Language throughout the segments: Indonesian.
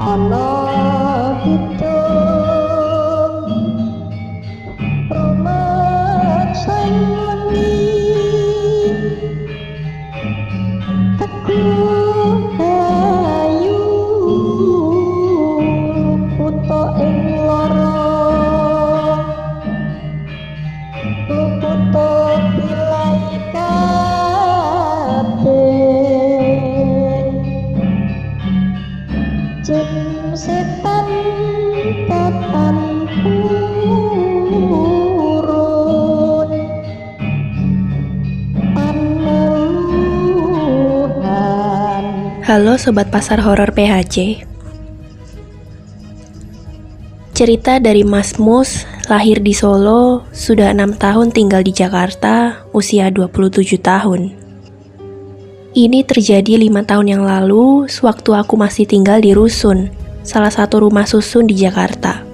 Ana hitung rumah sing wengi teku ayu puto ing lara puto pilai kabeh jin setan tatan purun paneluhan. Halo Sobat Pasar Horor PHC. Cerita dari Mas Mus, lahir di Solo, sudah 6 tahun tinggal di Jakarta, usia 27 tahun. Ini terjadi 5 tahun yang lalu, sewaktu aku masih tinggal di Rusun, salah satu rumah susun di Jakarta.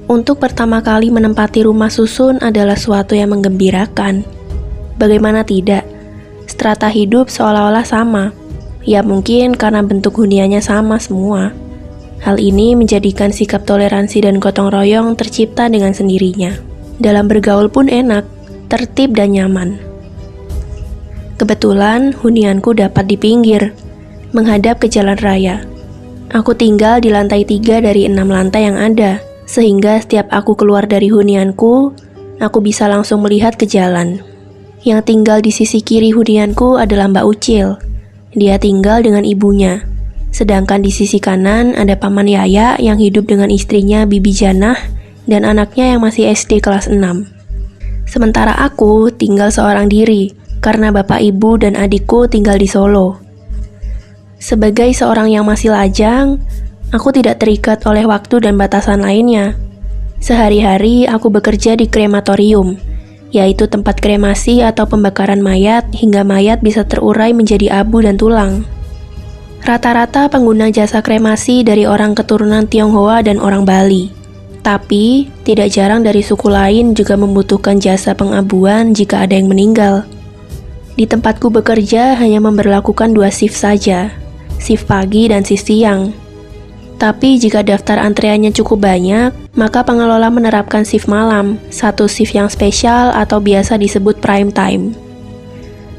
Untuk pertama kali menempati rumah susun adalah suatu yang menggembirakan. Bagaimana tidak, strata hidup seolah-olah sama. Ya mungkin karena bentuk huniannya sama semua. Hal ini menjadikan sikap toleransi dan gotong royong tercipta dengan sendirinya. Dalam bergaul pun enak, tertib dan nyaman. Kebetulan hunianku dapat di pinggir, menghadap ke jalan raya. Aku tinggal di lantai 3 dari 6 lantai yang ada, sehingga setiap aku keluar dari hunianku, aku bisa langsung melihat ke jalan. Yang tinggal di sisi kiri hunianku adalah Mbak Ucil. Dia tinggal dengan ibunya. Sedangkan di sisi kanan ada Paman Yaya yang hidup dengan istrinya Bibi Janah dan anaknya yang masih SD kelas 6. Sementara aku tinggal seorang diri karena bapak ibu dan adikku tinggal di Solo. Sebagai seorang yang masih lajang, aku tidak terikat oleh waktu dan batasan lainnya. Sehari-hari aku bekerja di krematorium, yaitu tempat kremasi atau pembakaran mayat hingga mayat bisa terurai menjadi abu dan tulang. Rata-rata pengguna jasa kremasi dari orang keturunan Tionghoa dan orang Bali. Tapi, tidak jarang dari suku lain juga membutuhkan jasa pengabuan jika ada yang meninggal. Di tempatku bekerja hanya memberlakukan 2 shift saja, shift pagi dan shift siang. Tapi jika daftar antreannya cukup banyak, maka pengelola menerapkan shift malam, satu shift yang spesial atau biasa disebut prime time.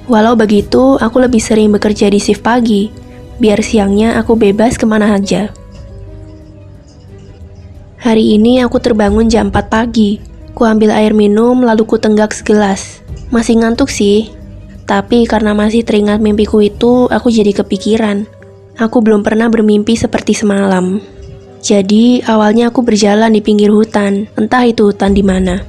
Walau begitu, aku lebih sering bekerja di shift pagi, biar siangnya aku bebas kemana saja. Hari ini aku terbangun jam 4 pagi. Ku ambil air minum lalu ku tenggak segelas. Masih ngantuk sih, tapi karena masih teringat mimpiku itu, aku jadi kepikiran. Aku belum pernah bermimpi seperti semalam. Jadi, awalnya aku berjalan di pinggir hutan, entah itu hutan di mana.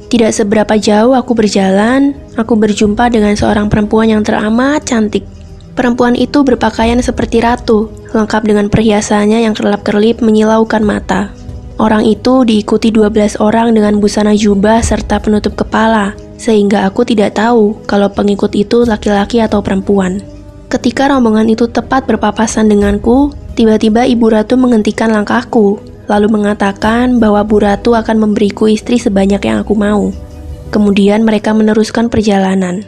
Tidak seberapa jauh aku berjalan, aku berjumpa dengan seorang perempuan yang teramat cantik. Perempuan itu berpakaian seperti ratu, lengkap dengan perhiasannya yang kerlap-kerlip menyilaukan mata. Orang itu diikuti 12 orang dengan busana jubah serta penutup kepala, sehingga aku tidak tahu kalau pengikut itu laki-laki atau perempuan. Ketika rombongan itu tepat berpapasan denganku, tiba-tiba Ibu Ratu menghentikan langkahku, lalu mengatakan bahwa Bu Ratu akan memberiku istri sebanyak yang aku mau. Kemudian mereka meneruskan perjalanan.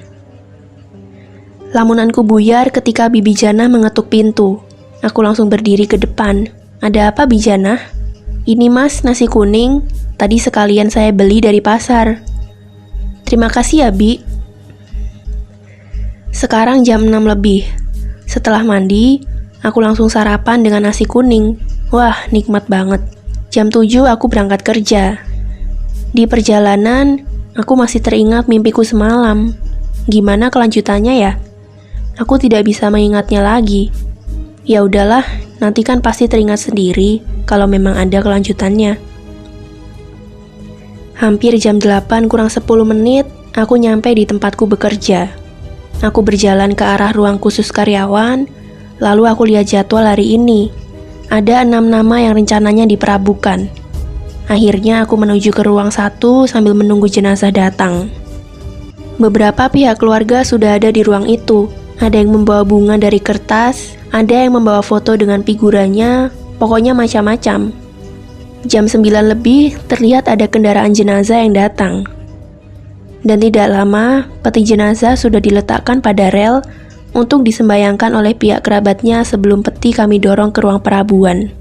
Lamunanku buyar ketika Bibi Janah mengetuk pintu. Aku langsung berdiri ke depan. Ada apa, Bi Janah? Ini mas, nasi kuning. Tadi sekalian saya beli dari pasar. Terima kasih ya, Bi. Sekarang jam 6 lebih. Setelah mandi, aku langsung sarapan dengan nasi kuning. Wah, nikmat banget. Jam 7 aku berangkat kerja. Di perjalanan, aku masih teringat mimpiku semalam. Gimana kelanjutannya ya? Aku tidak bisa mengingatnya lagi. Ya udahlah, nanti kan pasti teringat sendiri kalau memang ada kelanjutannya. Hampir jam 8 kurang 10 menit, aku nyampe di tempatku bekerja. Aku berjalan ke arah ruang khusus karyawan, lalu aku lihat jadwal hari ini. Ada 6 nama yang rencananya diperabukan. Akhirnya aku menuju ke ruang 1 sambil menunggu jenazah datang. Beberapa pihak keluarga sudah ada di ruang itu. Ada yang membawa bunga dari kertas, ada yang membawa foto dengan figurannya, pokoknya macam-macam. Jam 9 lebih, terlihat ada kendaraan jenazah yang datang. Dan tidak lama, peti jenazah sudah diletakkan pada rel untuk disembayangkan oleh pihak kerabatnya sebelum peti kami dorong ke ruang perabuan.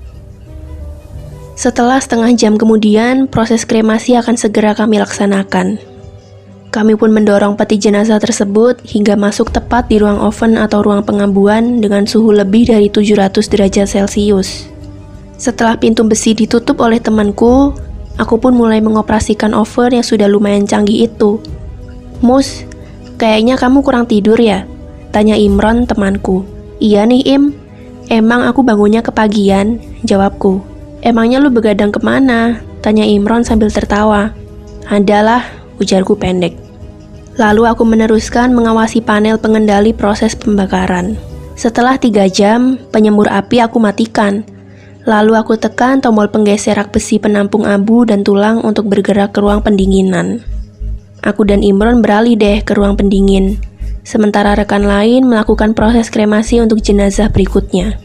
Setelah setengah jam kemudian, proses kremasi akan segera kami laksanakan. Kami pun mendorong peti jenazah tersebut hingga masuk tepat di ruang oven atau ruang pengambuan dengan suhu lebih dari 700 derajat Celcius. Setelah pintu besi ditutup oleh temanku, aku pun mulai mengoperasikan oven yang sudah lumayan canggih itu. "Mus, kayaknya kamu kurang tidur ya?" tanya Imron temanku. "Iya nih Im, emang aku bangunnya kepagian," jawabku. "Emangnya lu begadang kemana?" tanya Imron sambil tertawa. "Adalah," ujarku pendek. Lalu aku meneruskan mengawasi panel pengendali proses pembakaran. Setelah 3 jam, penyembur api aku matikan. Lalu aku tekan tombol penggeser rak besi penampung abu dan tulang untuk bergerak ke ruang pendinginan. Aku dan Imron beralih deh ke ruang pendingin, sementara rekan lain melakukan proses kremasi untuk jenazah berikutnya.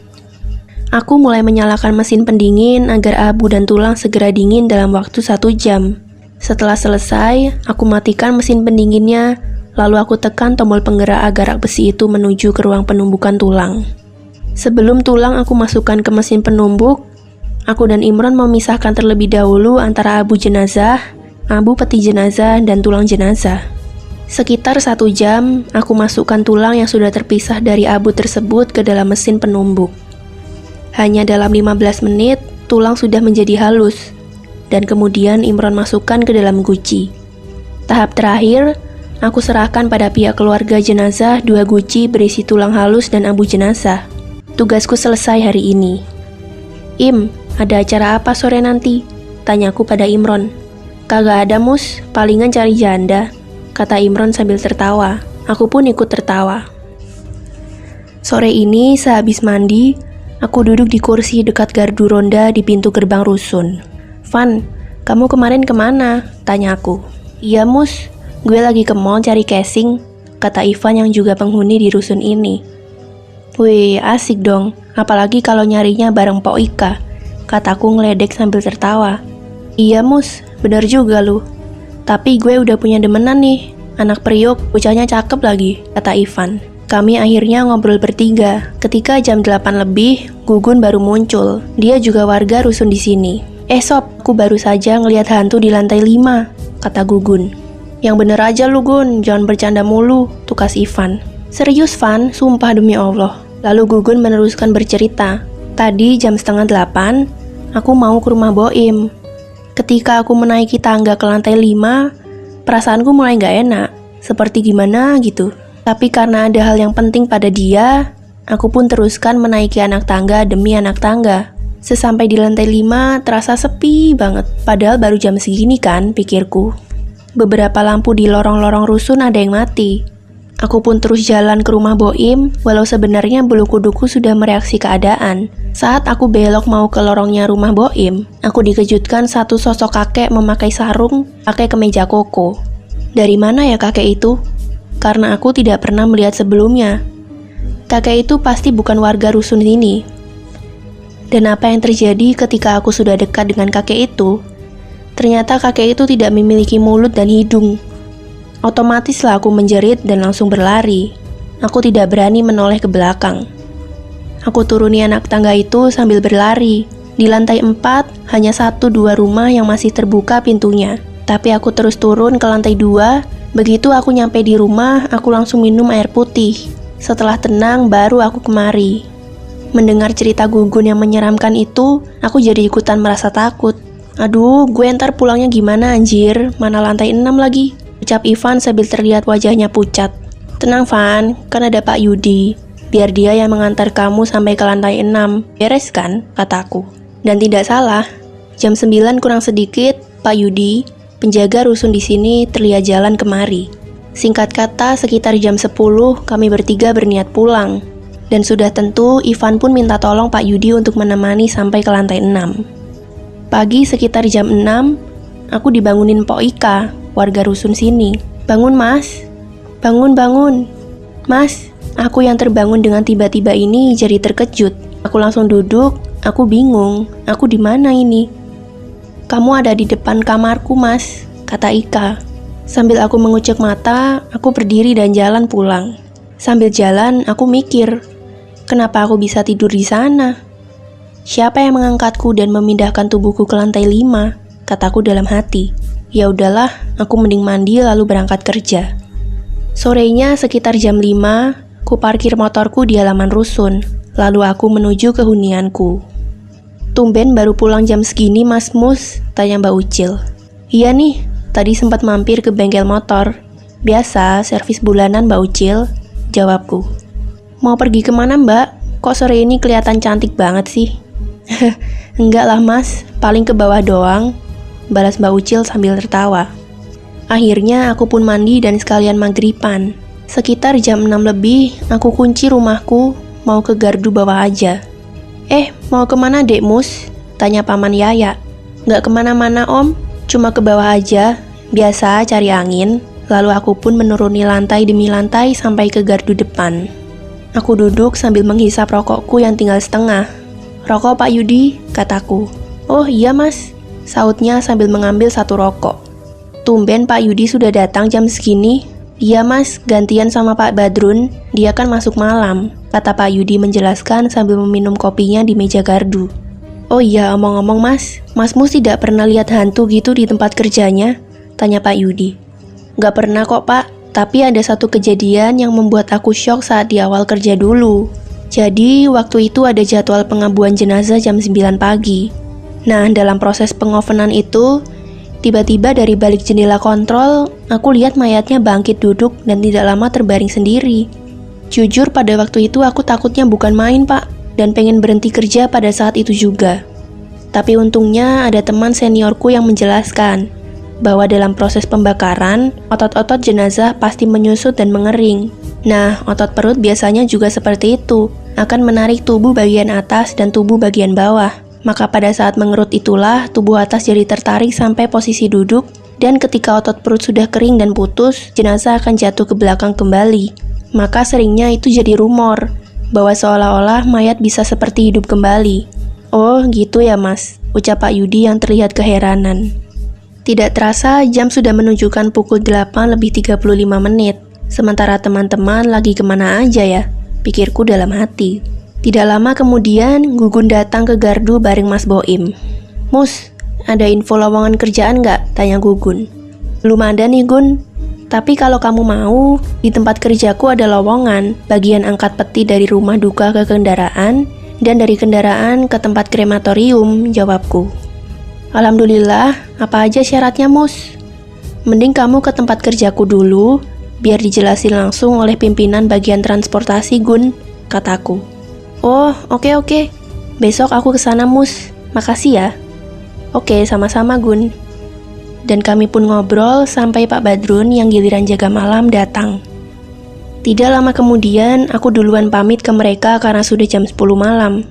Aku mulai menyalakan mesin pendingin agar abu dan tulang segera dingin dalam waktu 1 jam. Setelah selesai, aku matikan mesin pendinginnya, lalu aku tekan tombol penggerak agar rak besi itu menuju ke ruang penumbukan tulang. Sebelum tulang aku masukkan ke mesin penumbuk, aku dan Imron memisahkan terlebih dahulu antara abu jenazah, abu peti jenazah, dan tulang jenazah. Sekitar 1 jam, aku masukkan tulang yang sudah terpisah dari abu tersebut ke dalam mesin penumbuk. Hanya dalam 15 menit, tulang sudah menjadi halus, dan kemudian Imron masukkan ke dalam guci. Tahap terakhir, aku serahkan pada pihak keluarga jenazah 2 guci berisi tulang halus dan abu jenazah. Tugasku selesai hari ini. "Im, ada acara apa sore nanti?" tanyaku pada Imron. "Kagak ada Mus, palingan cari janda," kata Imron sambil tertawa. Aku pun ikut tertawa. Sore ini sehabis mandi, aku duduk di kursi dekat gardu ronda di pintu gerbang rusun. "Van, kamu kemarin kemana?" tanya aku. "Iya Mus, gue lagi ke mall cari casing," kata Ivan yang juga penghuni di rusun ini. "Wih, asik dong, apalagi kalau nyarinya bareng Pok Ika," kataku ngeledek sambil tertawa. "Iya Mus, bener juga lu. Tapi gue udah punya demenan nih, anak Priok, bocahnya cakep lagi," kata Ivan. Kami akhirnya ngobrol bertiga. Ketika jam 8 lebih, Gugun baru muncul. Dia juga warga rusun di sini. Sob, aku baru saja ngelihat hantu di lantai 5, kata Gugun. "Yang bener aja lu Gun, jangan bercanda mulu," tukas Ivan. "Serius Van, sumpah demi Allah." Lalu Gugun meneruskan bercerita. "Tadi jam setengah 8, aku mau ke rumah Boim. Ketika aku menaiki tangga ke lantai 5, perasaanku mulai gak enak, seperti gimana gitu. Tapi karena ada hal yang penting pada dia, aku pun teruskan menaiki anak tangga demi anak tangga. Sesampai di lantai 5, terasa sepi banget, padahal baru jam segini kan, pikirku. Beberapa lampu di lorong-lorong rusun ada yang mati. Aku pun terus jalan ke rumah Boim, walau sebenarnya bulu kuduku sudah mereaksi keadaan. Saat aku belok mau ke lorongnya rumah Boim, aku dikejutkan satu sosok kakek memakai sarung, pakai kemeja koko. Dari mana ya kakek itu? Karena aku tidak pernah melihat sebelumnya. Kakek itu pasti bukan warga rusun ini. Dan apa yang terjadi ketika aku sudah dekat dengan kakek itu? Ternyata kakek itu tidak memiliki mulut dan hidung. Otomatislah aku menjerit dan langsung berlari. Aku tidak berani menoleh ke belakang. Aku turuni anak tangga itu sambil berlari. Di lantai 4, hanya 1-2 rumah yang masih terbuka pintunya. Tapi aku terus turun ke lantai 2. Begitu aku nyampe di rumah, aku langsung minum air putih. Setelah tenang, baru aku kemari. Mendengar cerita Gugun yang menyeramkan itu, aku jadi ikutan merasa takut. "Aduh, gue ntar pulangnya gimana anjir? Mana lantai 6 lagi?" ucap Ivan sambil terlihat wajahnya pucat. "Tenang Van, kan ada Pak Yudi. Biar dia yang mengantar kamu sampai ke lantai 6. Beres kan?" kataku. Dan tidak salah. Jam 9 kurang sedikit, Pak Yudi, penjaga rusun di sini, terlihat jalan kemari. Singkat kata, sekitar jam 10, kami bertiga berniat pulang. Dan sudah tentu, Ivan pun minta tolong Pak Yudi untuk menemani sampai ke lantai 6. Pagi sekitar jam 6, aku dibangunin Pok Ika, warga rusun sini. "Bangun mas, bangun. Mas." Aku yang terbangun dengan tiba-tiba ini jadi terkejut. Aku langsung duduk, aku bingung, aku di mana ini? "Kamu ada di depan kamarku mas," kata Ika. Sambil aku mengucek mata, aku berdiri dan jalan pulang. Sambil jalan, aku mikir, kenapa aku bisa tidur di sana? Siapa yang mengangkatku dan memindahkan tubuhku ke lantai 5? Kataku dalam hati. Ya udahlah, aku mending mandi lalu berangkat kerja. Sorenya sekitar jam 5, ku parkir motorku di halaman rusun. Lalu aku menuju ke hunianku. Tumben baru pulang jam segini Mas Mus? Tanya Mbak Ucil. Iya nih, tadi sempat mampir ke bengkel motor. Biasa, servis bulanan Mbak Ucil, jawabku. Mau pergi kemana Mbak? Kok sore ini kelihatan cantik banget sih? Enggak lah Mas, paling ke bawah doang, balas Mbak Ucil sambil tertawa. Akhirnya aku pun mandi dan sekalian maghriban. Sekitar jam 6 lebih, aku kunci rumahku, mau ke gardu bawah aja. Mau kemana Dek Mus? Tanya Paman Yaya. Nggak kemana-mana Om, cuma ke bawah aja, biasa cari angin. Lalu aku pun menuruni lantai demi lantai sampai ke gardu depan. Aku duduk sambil menghisap rokokku yang tinggal setengah. Rokok Pak Yudi, kataku. Oh iya Mas, sautnya sambil mengambil satu rokok. Tumben Pak Yudi sudah datang jam segini. Iya Mas, gantian sama Pak Badrun, dia kan masuk malam, kata Pak Yudi menjelaskan sambil meminum kopinya di meja gardu. Oh iya, omong-omong Mas Mus tidak pernah lihat hantu gitu di tempat kerjanya? Tanya Pak Yudi. Gak pernah kok Pak, tapi ada satu kejadian yang membuat aku syok saat di awal kerja dulu. Jadi, waktu itu ada jadwal pengabuan jenazah jam 9 pagi. Nah, dalam proses pengovenan itu, tiba-tiba dari balik jendela kontrol, aku lihat mayatnya bangkit duduk dan tidak lama terbaring sendiri. Jujur pada waktu itu aku takutnya bukan main Pak, dan pengen berhenti kerja pada saat itu juga. Tapi untungnya ada teman seniorku yang menjelaskan bahwa dalam proses pembakaran, otot-otot jenazah pasti menyusut dan mengering. Nah, otot perut biasanya juga seperti itu, akan menarik tubuh bagian atas dan tubuh bagian bawah. Maka pada saat mengerut itulah, tubuh atas jadi tertarik sampai posisi duduk, dan ketika otot perut sudah kering dan putus, jenazah akan jatuh ke belakang kembali. Maka seringnya itu jadi rumor, bahwa seolah-olah mayat bisa seperti hidup kembali. Oh, gitu ya Mas, ucap Pak Yudi yang terlihat keheranan. Tidak terasa, jam sudah menunjukkan pukul 8 lebih 35 menit. Sementara teman-teman lagi kemana aja ya? Pikirku dalam hati. Tidak lama kemudian, Gugun datang ke gardu bareng Mas Boim. Mus, ada info lowongan kerjaan nggak? Tanya Gugun. Belum ada nih Gun. Tapi kalau kamu mau, di tempat kerjaku ada lowongan, bagian angkat peti dari rumah duka ke kendaraan, dan dari kendaraan ke tempat krematorium, jawabku. Alhamdulillah, apa aja syaratnya Mus? Mending kamu ke tempat kerjaku dulu, biar dijelasin langsung oleh pimpinan bagian transportasi Gun, kataku. Oh, oke. Besok aku kesana Mus, makasih ya. Oke, sama-sama Gun. Dan kami pun ngobrol sampai Pak Badrun yang giliran jaga malam datang. Tidak lama kemudian, aku duluan pamit ke mereka karena sudah jam 10 malam.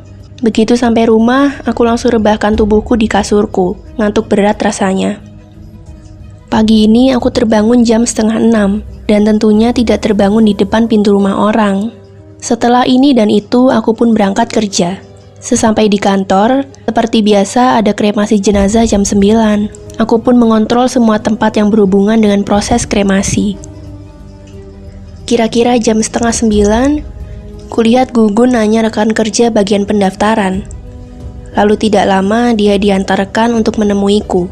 Begitu sampai rumah, aku langsung rebahkan tubuhku di kasurku, ngantuk berat rasanya. Pagi ini aku terbangun jam 5:30, dan tentunya tidak terbangun di depan pintu rumah orang. Setelah ini dan itu, aku pun berangkat kerja. Sesampai di kantor, seperti biasa ada kremasi jenazah jam 9. Aku pun mengontrol semua tempat yang berhubungan dengan proses kremasi. Kira-kira jam 8:30, kulihat Gugun nanya rekan kerja bagian pendaftaran. Lalu tidak lama dia diantarkan untuk menemuiku.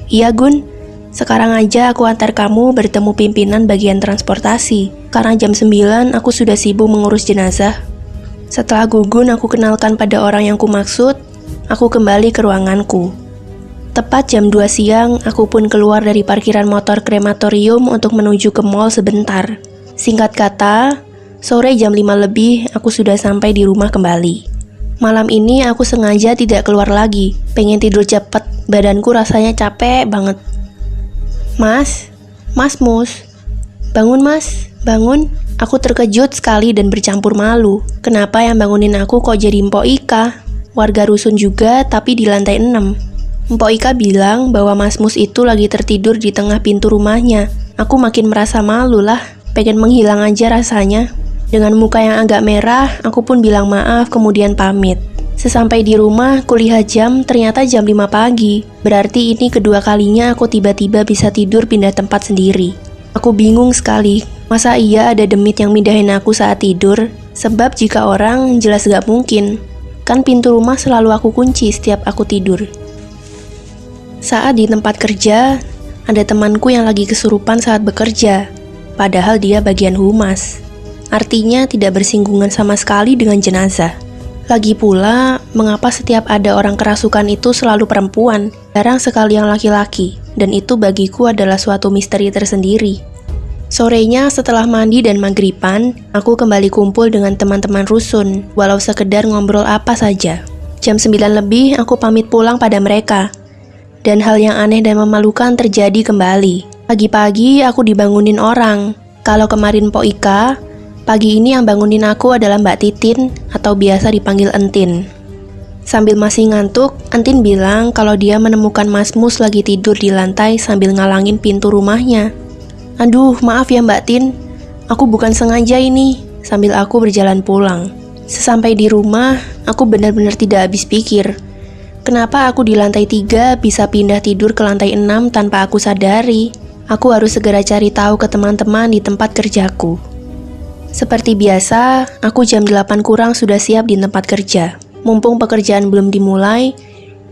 Iya Gun, sekarang aja aku antar kamu bertemu pimpinan bagian transportasi, karena jam 9 aku sudah sibuk mengurus jenazah. Setelah Gugun aku kenalkan pada orang yang kumaksud, aku kembali ke ruanganku. Tepat jam 2 siang, aku pun keluar dari parkiran motor krematorium untuk menuju ke mall sebentar. Singkat kata, sore jam 5 lebih, aku sudah sampai di rumah kembali. Malam ini aku sengaja tidak keluar lagi, pengen tidur cepet, badanku rasanya capek banget. Mas Mus, bangun Mas, bangun. Aku terkejut sekali dan bercampur malu. Kenapa yang bangunin aku kok jadi Mpok Ika? Warga rusun juga, tapi di lantai 6. Mpok Ika bilang bahwa Mas Mus itu lagi tertidur di tengah pintu rumahnya. Aku makin merasa malu lah, pengen menghilang aja rasanya. Dengan muka yang agak merah, aku pun bilang maaf kemudian pamit. Sesampai di rumah, kulihat jam, ternyata jam 5 pagi. Berarti ini kedua kalinya aku tiba-tiba bisa tidur pindah tempat sendiri. Aku bingung sekali, masa iya ada demit yang mindahin aku saat tidur? Sebab jika orang, jelas gak mungkin. Kan pintu rumah selalu aku kunci setiap aku tidur. Saat di tempat kerja, ada temanku yang lagi kesurupan saat bekerja, padahal dia bagian humas. Artinya tidak bersinggungan sama sekali dengan jenazah. Lagi pula, mengapa setiap ada orang kerasukan itu selalu perempuan, jarang sekali yang laki-laki, dan itu bagiku adalah suatu misteri tersendiri. Sorenya setelah mandi dan maghriban, aku kembali kumpul dengan teman-teman rusun, walau sekedar ngobrol apa saja. Jam 9 lebih, aku pamit pulang pada mereka. Dan hal yang aneh dan memalukan terjadi kembali. Pagi-pagi aku dibangunin orang. Kalau kemarin Po Ika, pagi ini yang bangunin aku adalah Mbak Titin atau biasa dipanggil Entin. Sambil masih ngantuk, Entin bilang kalau dia menemukan Mas Mus lagi tidur di lantai sambil ngalangin pintu rumahnya. Aduh, maaf ya Mbak Tin, aku bukan sengaja ini, sambil aku berjalan pulang. Sesampai di rumah, aku benar-benar tidak habis pikir. Kenapa aku di lantai 3 bisa pindah tidur ke lantai 6 tanpa aku sadari? Aku harus segera cari tahu ke teman-teman di tempat kerjaku. Seperti biasa, aku jam 8 kurang sudah siap di tempat kerja. Mumpung pekerjaan belum dimulai,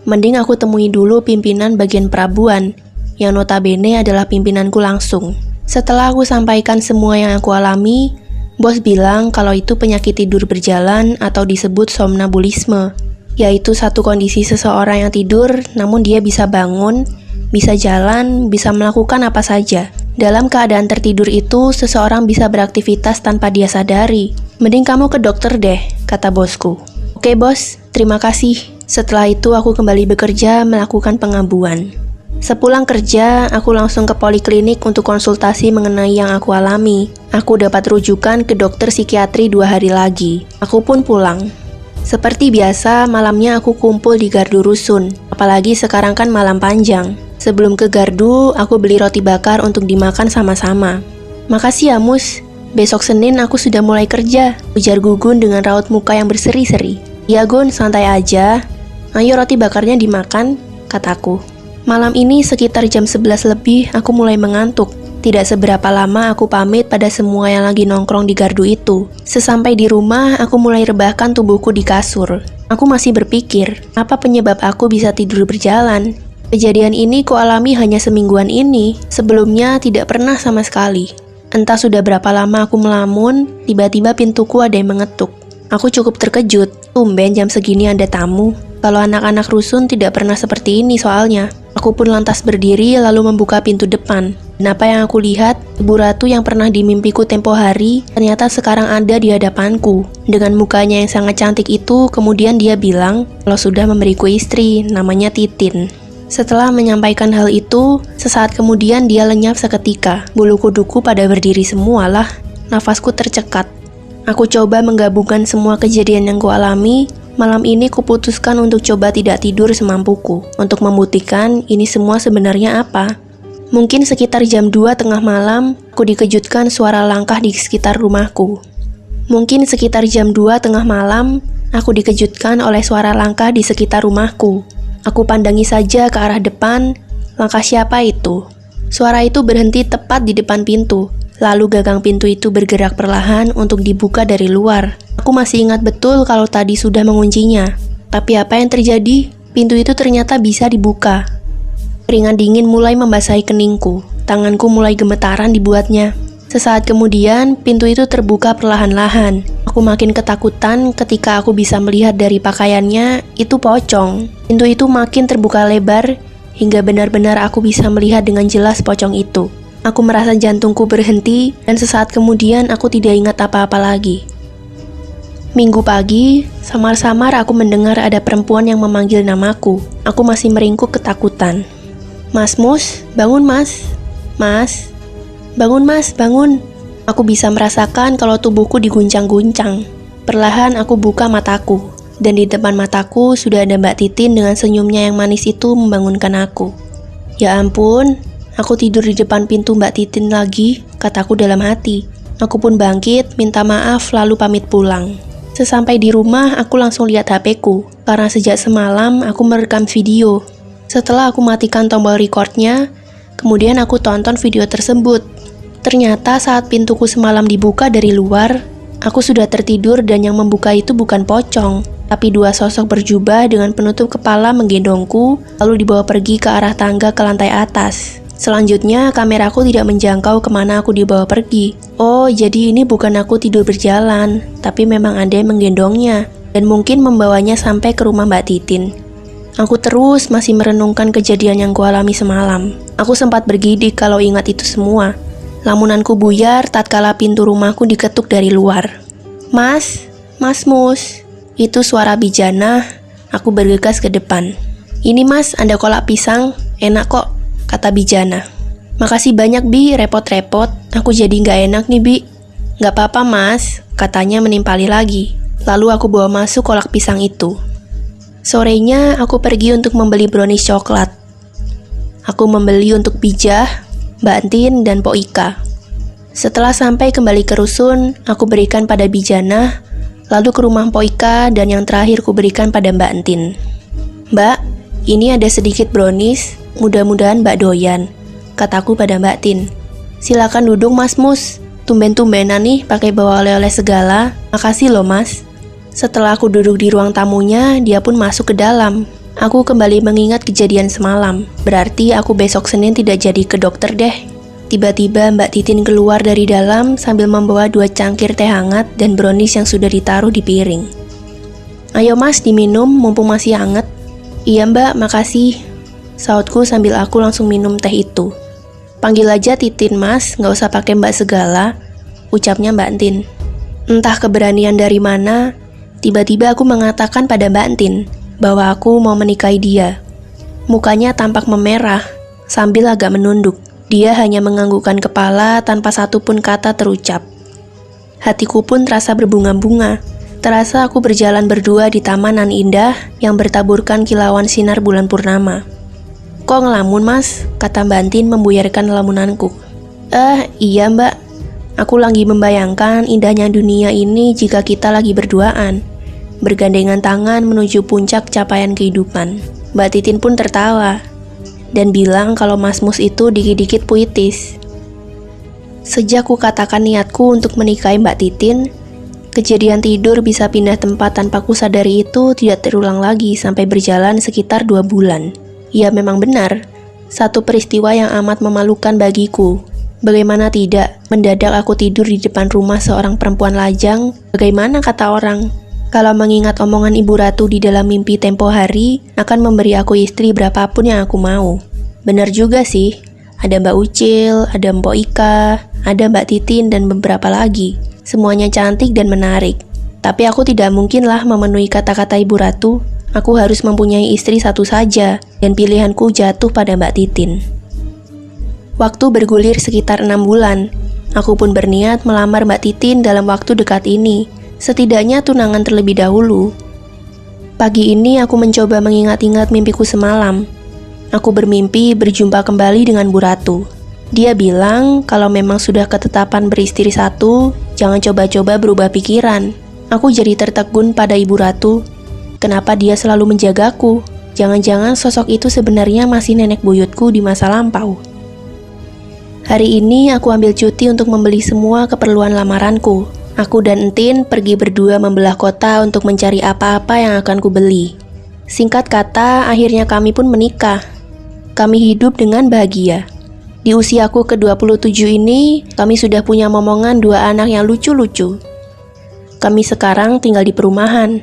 mending aku temui dulu pimpinan bagian perabuan, yang notabene adalah pimpinanku langsung. Setelah aku sampaikan semua yang aku alami, bos bilang kalau itu penyakit tidur berjalan atau disebut somnambulisme, yaitu satu kondisi seseorang yang tidur namun dia bisa bangun, bisa jalan, bisa melakukan apa saja. Dalam keadaan tertidur itu, seseorang bisa beraktivitas tanpa dia sadari. Mending kamu ke dokter deh, kata bosku. Oke bos, terima kasih. Setelah itu aku kembali bekerja melakukan pengabuan. Sepulang kerja, aku langsung ke poliklinik untuk konsultasi mengenai yang aku alami. Aku dapat rujukan ke dokter psikiatri 2 hari lagi. Aku pun pulang. Seperti biasa, malamnya aku kumpul di gardu rusun. Apalagi sekarang kan malam panjang. Sebelum ke gardu, aku beli roti bakar untuk dimakan sama-sama. Makasih ya Mus, besok Senin aku sudah mulai kerja, ujar Gugun dengan raut muka yang berseri-seri. Ya Gun, santai aja. Ayo roti bakarnya dimakan, kataku. Malam ini sekitar jam 11 lebih aku mulai mengantuk. Tidak seberapa lama aku pamit pada semua yang lagi nongkrong di gardu itu. Sesampai di rumah, aku mulai rebahkan tubuhku di kasur. Aku masih berpikir, apa penyebab aku bisa tidur berjalan? Kejadian ini kualami hanya semingguan ini. Sebelumnya tidak pernah sama sekali. Entah sudah berapa lama aku melamun, tiba-tiba pintuku ada yang mengetuk. Aku cukup terkejut. Tumben jam segini ada tamu. Kalau anak-anak rusun tidak pernah seperti ini soalnya. Aku pun lantas berdiri lalu membuka pintu depan. Dan apa yang aku lihat, Ibu Ratu yang pernah dimimpiku tempo hari ternyata sekarang ada di hadapanku. Dengan mukanya yang sangat cantik itu, kemudian dia bilang kalau sudah memberiku istri, namanya Titin. Setelah menyampaikan hal itu, sesaat kemudian dia lenyap seketika. Bulu kuduku pada berdiri semualah. Nafasku tercekat. Aku coba menggabungkan semua kejadian yang kualami. Malam ini kuputuskan untuk coba tidak tidur semampuku, untuk membuktikan ini semua sebenarnya apa. Mungkin sekitar jam 2 tengah malam, aku dikejutkan suara langkah di sekitar rumahku. Mungkin sekitar jam 2 tengah malam, aku dikejutkan oleh suara langkah di sekitar rumahku. Aku pandangi saja ke arah depan, langkah siapa itu? Suara itu berhenti tepat di depan pintu, lalu gagang pintu itu bergerak perlahan untuk dibuka dari luar. Aku masih ingat betul kalau tadi sudah menguncinya. Tapi apa yang terjadi? Pintu itu ternyata bisa dibuka. Keringat dingin mulai membasahi keningku. Tanganku mulai gemetaran dibuatnya. Sesaat kemudian, pintu itu terbuka perlahan-lahan. Aku makin ketakutan ketika aku bisa melihat dari pakaiannya, itu pocong. Pintu itu makin terbuka lebar, hingga benar-benar aku bisa melihat dengan jelas pocong itu. Aku merasa jantungku berhenti, dan sesaat kemudian aku tidak ingat apa-apa lagi. Minggu pagi, samar-samar aku mendengar ada perempuan yang memanggil namaku. Aku masih meringkuk ketakutan. Mas Mus, bangun mas. Mas, bangun mas, bangun. Aku bisa merasakan kalau tubuhku diguncang-guncang. Perlahan aku buka mataku. Dan di depan mataku sudah ada Mbak Titin dengan senyumnya yang manis itu membangunkan aku. Ya ampun, aku tidur di depan pintu Mbak Titin lagi, kataku dalam hati. Aku pun bangkit, minta maaf lalu pamit pulang. Sesampai di rumah, aku langsung lihat HP-ku, karena sejak semalam aku merekam video. Setelah aku matikan tombol recordnya, kemudian aku tonton video tersebut. Ternyata saat pintuku semalam dibuka dari luar, aku sudah tertidur dan yang membuka itu bukan pocong. tapi dua sosok berjubah dengan penutup kepala menggendongku, lalu dibawa pergi ke arah tangga ke lantai atas. Selanjutnya, kameraku tidak menjangkau kemana aku dibawa pergi. Oh, jadi ini bukan aku tidur berjalan, tapi memang ada yang menggendongnya, dan mungkin membawanya sampai ke rumah Mbak Titin. Aku terus masih merenungkan kejadian yang kualami semalam. Aku sempat bergidik kalau ingat itu semua. Lamunanku buyar tatkala pintu rumahku diketuk dari luar. Mas Mus. Itu suara Bijana. Aku bergegas ke depan. Ini mas, ada kolak pisang, enak kok, kata Bijana. Makasih banyak Bi, repot-repot, aku jadi gak enak nih Bi. Gak apa-apa mas, katanya menimpali lagi. Lalu aku bawa masuk kolak pisang itu. Sorenya aku pergi untuk membeli brownies coklat. Aku membeli untuk Bijah, Mbak Tin, dan Po Ika. Setelah sampai kembali ke rusun, aku berikan pada Bijana, lalu ke rumah Po Ika, dan yang terakhir ku berikan pada Mbak Tin. Mbak, ini ada sedikit brownies, mudah-mudahan Mbak doyan, kataku pada Mbak Tin. Silakan duduk Mas Mus, tumben-tumbenan nih pakai bawa oleh-oleh segala, makasih loh Mas. Setelah aku duduk di ruang tamunya, dia pun masuk ke dalam. Aku kembali mengingat kejadian semalam, berarti aku besok Senin tidak jadi ke dokter deh. Tiba-tiba Mbak Titin keluar dari dalam sambil membawa 2 cangkir teh hangat dan brownies yang sudah ditaruh di piring. Ayo mas, diminum mumpung masih hangat. Iya mbak, makasih, sautku sambil aku langsung minum teh itu. Panggil aja Titin mas, gak usah pakai mbak segala, ucapnya Mbak Tin. Entah keberanian dari mana, tiba-tiba aku mengatakan pada Mbak Tin bahwa aku mau menikahi dia. Mukanya tampak memerah, sambil agak menunduk. Dia hanya menganggukkan kepala tanpa satu pun kata terucap. Hatiku pun terasa berbunga-bunga. Terasa aku berjalan berdua di taman nan indah yang bertaburkan kilauan sinar bulan purnama. Kok ngelamun mas? Kata Mbak Tin membuyarkan lamunanku. Iya mbak. Aku lagi membayangkan indahnya dunia ini jika kita lagi berduaan, bergandengan tangan menuju puncak capaian kehidupan. Mbak Titin pun tertawa dan bilang kalau Mas Mus itu dikit-dikit puitis. Sejak ku katakan niatku untuk menikahi Mbak Titin, kejadian tidur bisa pindah tempat tanpa ku sadari itu tidak terulang lagi sampai berjalan sekitar 2 bulan. Ya memang benar, satu peristiwa yang amat memalukan bagiku. Bagaimana tidak, mendadak aku tidur di depan rumah seorang perempuan lajang. Bagaimana kata orang? Kalau mengingat omongan Ibu Ratu di dalam mimpi tempo hari, akan memberi aku istri berapapun yang aku mau. Benar juga sih, ada Mbak Ucil, ada Mbok Ika, ada Mbak Titin, dan beberapa lagi. Semuanya cantik dan menarik. Tapi aku tidak mungkinlah memenuhi kata-kata Ibu Ratu. Aku harus mempunyai istri satu saja, dan pilihanku jatuh pada Mbak Titin. Waktu bergulir sekitar 6 bulan. Aku pun berniat melamar Mbak Titin dalam waktu dekat ini. Setidaknya tunangan terlebih dahulu. Pagi ini aku mencoba mengingat-ingat mimpiku semalam. Aku bermimpi berjumpa kembali dengan Bu Ratu. Dia bilang kalau memang sudah ketetapan beristri satu, jangan coba-coba berubah pikiran. Aku jadi tertegun pada Ibu Ratu. Kenapa dia selalu menjagaku? Jangan-jangan sosok itu sebenarnya masih nenek buyutku di masa lampau. Hari ini aku ambil cuti untuk membeli semua keperluan lamaranku. Aku dan Entin pergi berdua membelah kota untuk mencari apa-apa yang akan kubeli. Singkat kata, akhirnya kami pun menikah. Kami hidup dengan bahagia. Di usiaku ke-27 ini, kami sudah punya momongan 2 anak yang lucu-lucu. Kami sekarang tinggal di perumahan.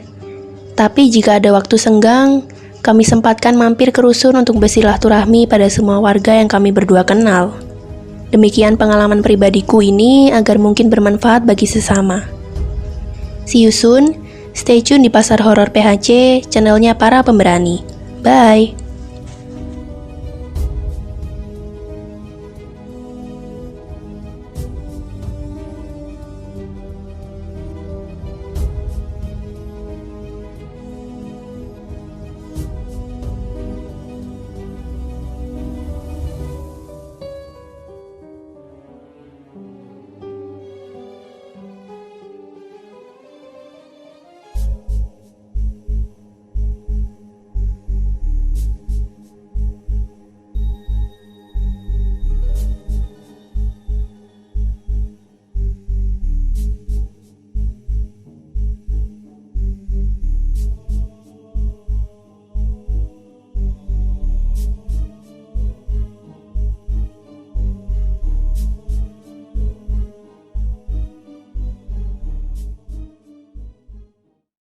Tapi jika ada waktu senggang, kami sempatkan mampir ke rusun untuk bersilaturahmi pada semua warga yang kami berdua kenal. Demikian pengalaman pribadiku ini agar mungkin bermanfaat bagi sesama. See you soon, stay tune di Pasar Horor PHC, channelnya para pemberani. Bye!